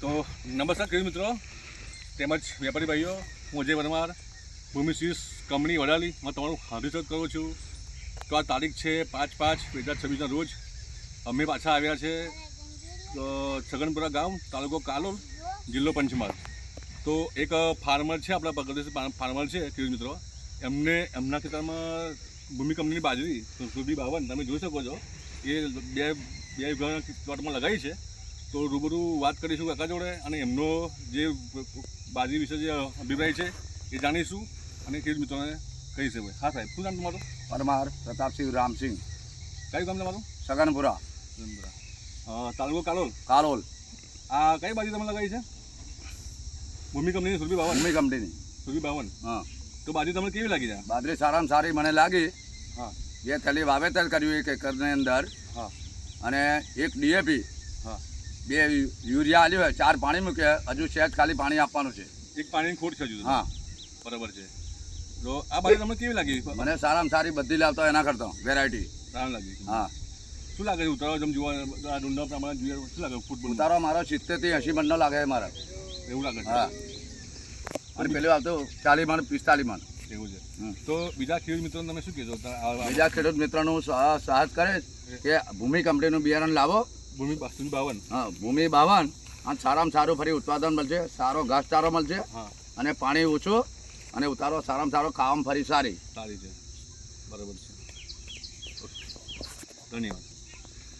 તો નમસ્કાર ખેડૂત મિત્રો તેમજ વેપારી ભાઈઓ, હું અજય પરમાર ભૂમિ સીડ્સ કંપની વડાલીમાં તમારું હાર્દિક સ્વાગત કરું છું. તો આ તારીખ છે 5/5/2026ના રોજ અમે પાછા આવ્યા છે છગનપુરા ગામ, તાલુકો કાલોલ, જિલ્લો પંચમહાલ. તો એક ફાર્મર છે, આપણા પ્રગતિશીલ ફાર્મર છે ખેડૂત મિત્રો, એમના ખેતરમાં ભૂમિ કંપનીની બાજરી સુરભી 52 તમે જોઈ શકો છો, એ બે વીઘાના પ્લોટમાં લગાવી છે. તો રૂબરૂ વાત કરીશું કાકા જોડે અને એમનો જે બાજરી વિશે જે અભિપ્રાય છે એ જાણીશું અને ખેડૂત મિત્રોને કહીશું. હા સાહેબ, શું નામ તમારું? પરમાર પ્રતાપસિંહ રામસિંહ. કયું ગામ તમારું? સગનપુરા, તાલુકો કાલોલ. કાલોલ. આ કઈ બાજરી તમે લગાવી છે? ભૂમિ કંપનીની સુરભી 52. ભૂમિ કંપનીની સુરભી 52. હા. તો બાજરી તમને કેવી લાગી છે? બાજરી સારામાં સારી મને લાગી. હા. બે થેલી વાવેતર કર્યું એક એકરની અંદર. હા. અને એક ડીએપી, હા, 2 યુરિયા આલ્યું હોય, 4 પાણી મૂક્યા, હજુ સહેજ ખાલી પાણી આપવાનું છે. એક પાણીની ખોટ છે હજુ. હા, બરાબર છે. તો આ બાજરી તમને કેવી લાગી? મને સારામાં સારી બધી લાવતા એના કરતા વેરાયટી સારું લાગી. હા. શું લાગે છે ઉતારો જેમ જોવા ડુંડા પ્રમાણે જોઈએ શું લાગે? ફૂટબોલ ઉતારો મારો 70 થી 80 મણનો લાગે મારે. એવું લાગે છે? હા. અને પેલું આવતું 40 મણ 45 મણ એવું છે. તો બીજા ખેડૂત મિત્રોને તમે શું કહેશો? બીજા ખેડૂત મિત્રોનું સાહસ કરે કે ભૂમિ કંપનીનું બિયારણ લાવો. ભૂમિ 52. હા, ભૂમિ 52 અને સારામાં સારું ફરી ઉત્પાદન મળશે, સારો ઘાસચારો મળશે. હા. અને પાણી ઓછું અને ઉતારો સારામાં સારો, ખાવામાં ફરી સારી છે. બરાબર છે. ધન્યવાદ.